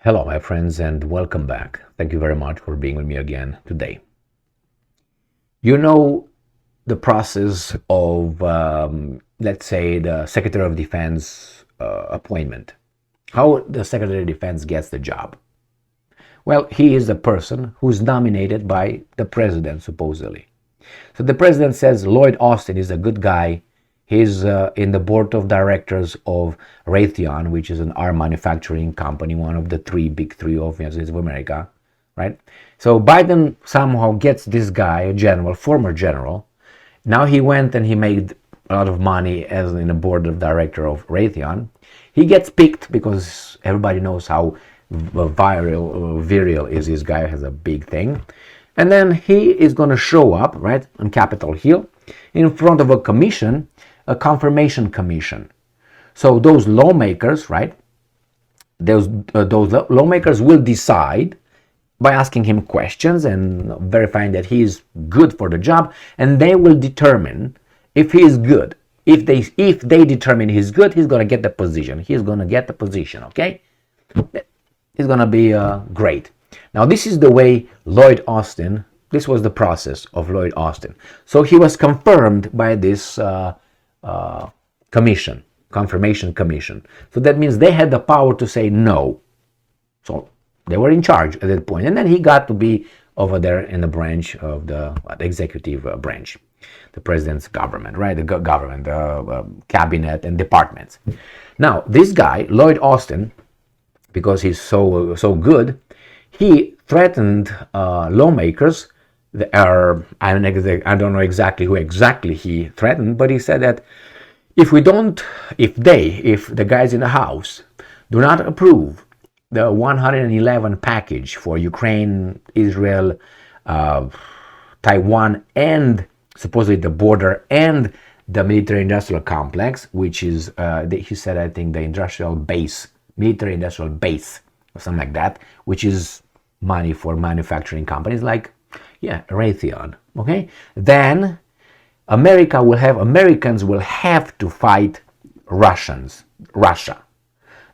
Hello, my friends, and welcome back. Thank you very much for being with me again today. You know the process of, let's say, the Secretary of Defense appointment. How the Secretary of Defense gets the job? Well, he is the person who's nominated by the president, supposedly. So the president says Lloyd Austin is a good guy. He's in the board of directors of Raytheon, which is an arm manufacturing company, one of the big three of the United States of America, right? So Biden somehow gets this guy, a general, former general. Now he went and he made a lot of money as in the board of director of Raytheon. He gets picked because everybody knows how virile is this guy, has a big thing. And then he is going to show up, right, on Capitol Hill in front of a commission, a confirmation commission. So those lawmakers, right, those lawmakers will decide by asking him questions and verifying that he is good for the job, and they will determine if he is good. If they determine he's good, he's going to get the position. He's going to get the position, okay? It's going to be great. Now, this is the way Lloyd Austin, this was the process of Lloyd Austin. So he was confirmed by this confirmation commission. So that means they had the power to say no. So they were in charge at that point. And then he got to be over there in the branch of the executive branch, the president's government, right? The government, the cabinet and departments. Now, this guy, Lloyd Austin, because he's so good, he threatened lawmakers. I don't know exactly who he threatened, but he said that if the guys in the House do not approve the 111 package for Ukraine, Israel, Taiwan, and supposedly the border and the military-industrial complex, which is, he said, I think the military-industrial base, or something like that, which is money for manufacturing companies like, Raytheon, okay? Then Americans will have to fight Russia.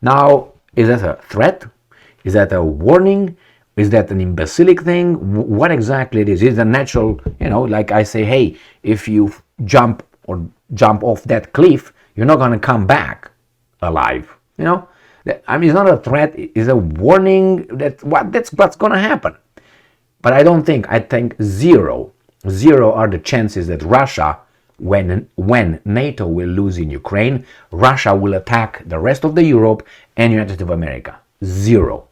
Now, is that a threat? Is that a warning? Is that an imbecilic thing? What exactly it is? Is it a natural, like I say, hey, if you jump off that cliff, you're not going to come back alive, I mean, it's not a threat, it's a warning that's what's going to happen. But I think zero are the chances that Russia, when NATO will lose in Ukraine, Russia will attack the rest of the Europe and United States of America. Zero.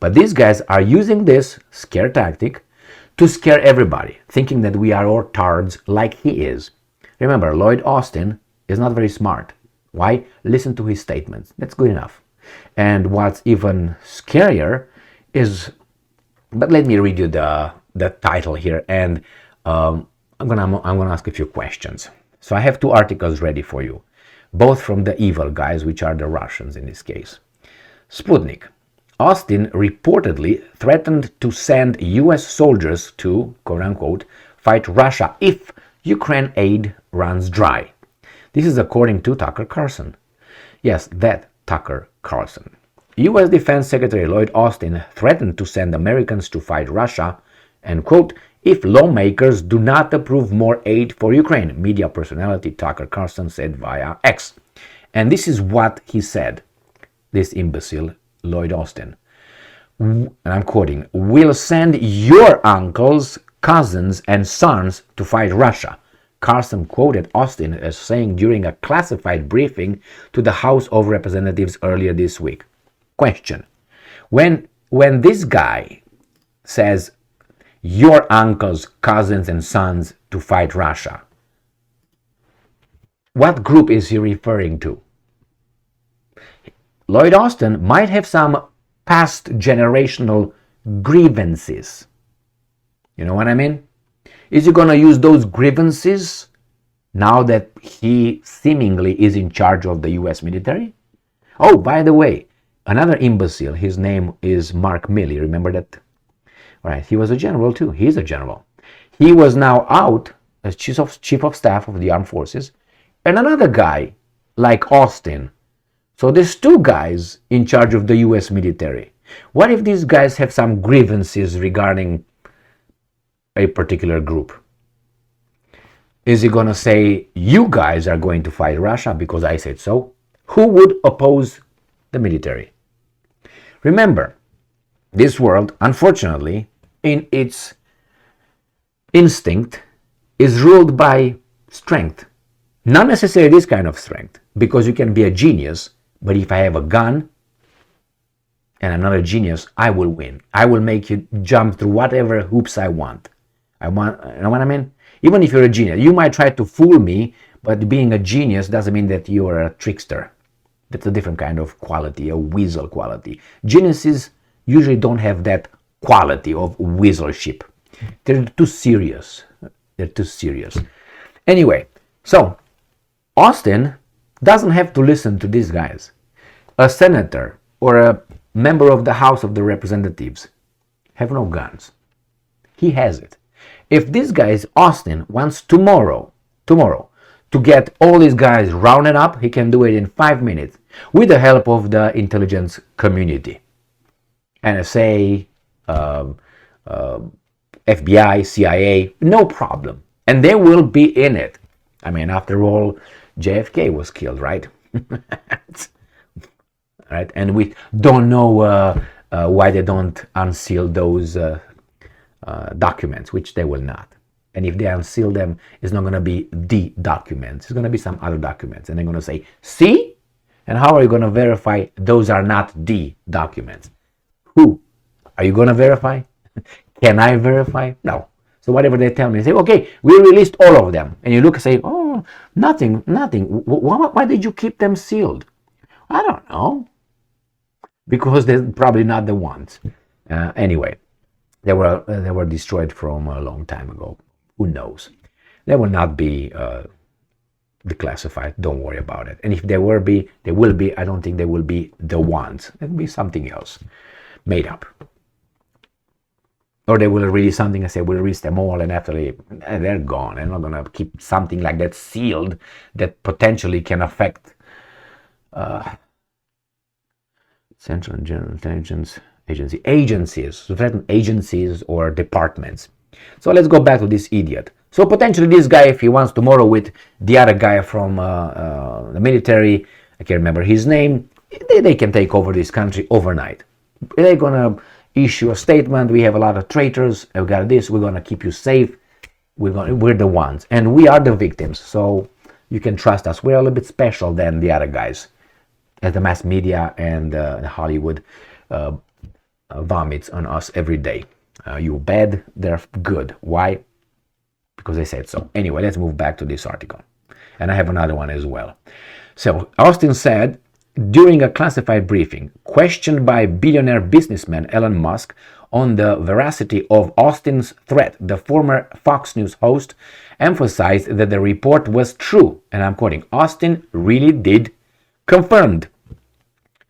But these guys are using this scare tactic to scare everybody, thinking that we are all tards like he is. Remember, Lloyd Austin is not very smart. Why? Listen to his statements. That's good enough. And what's even scarier is, but let me read you the title here, and I'm gonna ask a few questions. So I have two articles ready for you, both from the evil guys, which are the Russians in this case. Sputnik. Austin reportedly threatened to send U.S. soldiers to, quote-unquote, fight Russia if Ukraine aid runs dry. This is according to Tucker Carlson. Yes, that Tucker Carlson. U.S. Defense Secretary Lloyd Austin threatened to send Americans to fight Russia, and quote, if lawmakers do not approve more aid for Ukraine, media personality Tucker Carlson said via X. And this is what he said, this imbecile Lloyd Austin. And I'm quoting, we'll send your uncles, cousins, and sons to fight Russia. Carlson quoted Austin as saying during a classified briefing to the House of Representatives earlier this week. Question. When this guy says your uncles, cousins, and sons to fight Russia, what group is he referring to? Lloyd Austin might have some past generational grievances. You know what I mean? Is he going to use those grievances now that he seemingly is in charge of the U.S. military? Oh, by the way, another imbecile, his name is Mark Milley. Remember that? Right, he was a general too. He's a general. He was now out as chief of staff of the armed forces. And another guy like Austin, So there's two guys in charge of the US military. What if these guys have some grievances regarding a particular group? Is he going to say, you guys are going to fight Russia because I said so? Who would oppose the military? Remember, this world, unfortunately, in its instinct, is ruled by strength. Not necessarily this kind of strength, because you can be a genius, but if I have a gun and I'm not a genius, I will win. I will make you jump through whatever hoops I want. You know what I mean? Even if you're a genius, you might try to fool me, but being a genius doesn't mean that you're a trickster. That's a different kind of quality, a weasel quality. Geniuses usually don't have that quality of weaselship. They're too serious. They're too serious. Anyway, so Austin doesn't have to listen to these guys. A senator or a member of the House of the Representatives have no guns. He has it. If this guy, Austin, wants tomorrow, to get all these guys rounded up, he can do it in 5 minutes with the help of the intelligence community. NSA, FBI, CIA, no problem. And they will be in it. I mean, after all, JFK was killed, right? Right? And we don't know why they don't unseal those documents, which they will not. And if they unseal them, it's not going to be the documents. It's going to be some other documents. And they're going to say, see? And how are you going to verify those are not the documents? Who? Are you going to verify? Can I verify? No. So whatever they tell me, they say, okay, we released all of them. And you look and say, oh, nothing. Why did you keep them sealed? I don't know. Because they're probably not the ones. Anyway, they were destroyed from a long time ago. Who knows? They will not be declassified. Don't worry about it. And if they will be, I don't think they will be the ones. It will be something else, made up. Or they will release something and say, we'll release them all, and after they're gone. They're not going to keep something like that sealed that potentially can affect Central and General Intelligence agencies, threaten agencies or departments. So let's go back to this idiot. So potentially this guy, if he wants tomorrow with the other guy from the military, I can't remember his name, they can take over this country overnight. They're going to issue a statement, we have a lot of traitors, we got this, we're going to keep you safe, we're the ones. And we are the victims, so you can trust us. We're a little bit special than the other guys, as the mass media and Hollywood vomits on us every day. You bad, they're good. Why? Because they said so. Anyway, let's move back to this article. And I have another one as well. So Austin said, during a classified briefing, questioned by billionaire businessman Elon Musk on the veracity of Austin's threat, the former Fox News host emphasized that the report was true. And I'm quoting, Austin really did confirmed,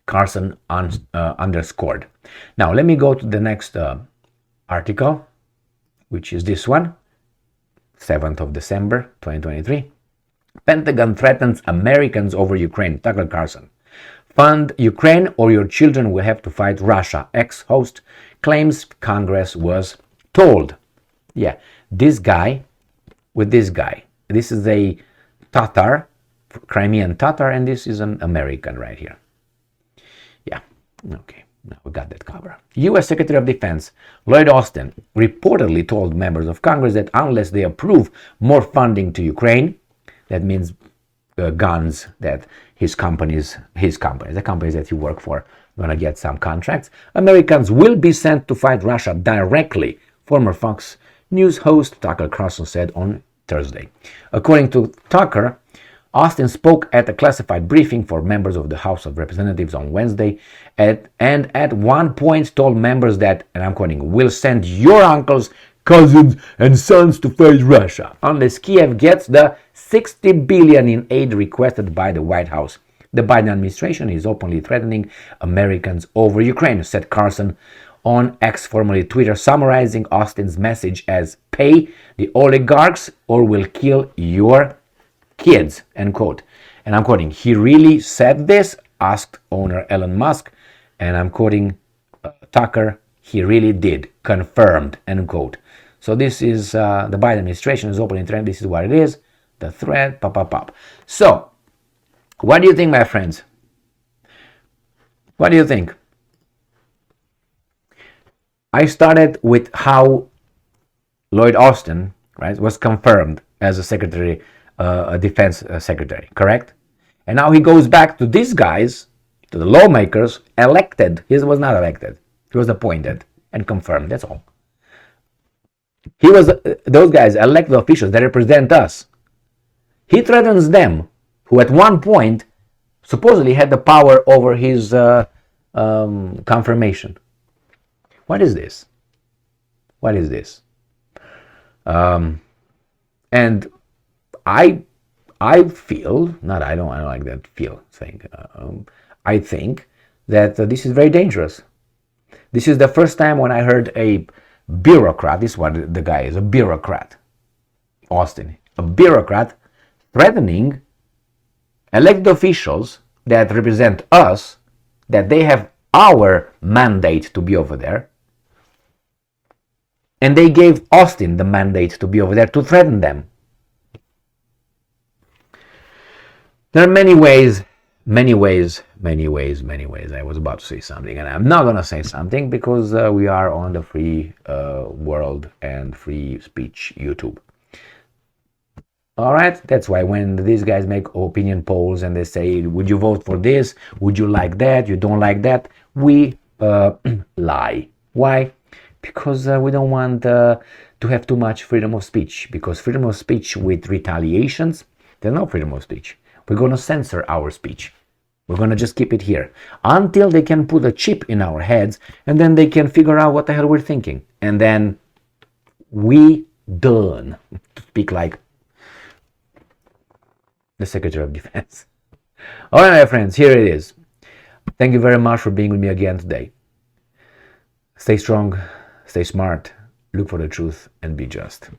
Carson underscored. Now, let me go to the next article, which is this one, 7th of December, 2023. Pentagon threatens Americans over Ukraine, Tucker Carlson. Fund Ukraine or your children will have to fight Russia, ex-host claims Congress was told. Yeah, this guy with this guy. This is a Tatar, Crimean Tatar, and this is an American right here. Yeah, okay, now we got that covered. U.S. Secretary of Defense Lloyd Austin reportedly told members of Congress that unless they approve more funding to Ukraine, that means guns that the companies that you work for, going to get some contracts, Americans will be sent to fight Russia directly, former Fox News host Tucker Carlson said on Thursday. According to Tucker, Austin spoke at a classified briefing for members of the House of Representatives on Wednesday and at one point told members that, and I'm quoting, we'll send your uncles, cousins, and sons to fight Russia unless Kiev gets the $60 billion in aid requested by the White House. The Biden administration is openly threatening Americans over Ukraine, said Carlson on X, formerly Twitter, summarizing Austin's message as pay the oligarchs or we'll kill your kids, end quote. And I'm quoting, he really said this? asked owner Elon Musk, and I'm quoting Tucker, he really did, confirmed, end quote. So this is the Biden administration is opening thread. This is what it is, the thread, pop. So, what do you think, my friends? What do you think? I started with how Lloyd Austin, right, was confirmed as a secretary, a defense secretary, correct? And now he goes back to these guys, to the lawmakers, elected. He was not elected. He was appointed and confirmed. That's all. He was those guys, elected officials that represent us. He threatens them, who at one point supposedly had the power over his confirmation. What is this? What is this? And I feel, I don't like that feel thing. I think that this is very dangerous. This is the first time when I heard a bureaucrat, this is what the guy is, a bureaucrat, Austin, a bureaucrat threatening elected officials that represent us, that they have our mandate to be over there, and they gave Austin the mandate to be over there to threaten them. There are many ways. I was about to say something, and I'm not going to say something because we are on the free world and free speech YouTube. All right, that's why when these guys make opinion polls and they say, would you vote for this? Would you like that? You don't like that? We lie. Why? Because we don't want to have too much freedom of speech. Because freedom of speech with retaliations, there's no freedom of speech. We're going to censor our speech. We're going to just keep it here until they can put a chip in our heads, and then they can figure out what the hell we're thinking. And then we done, to speak like the Secretary of Defense. All right, my friends, here it is. Thank you very much for being with me again today. Stay strong, stay smart, look for the truth, and be just.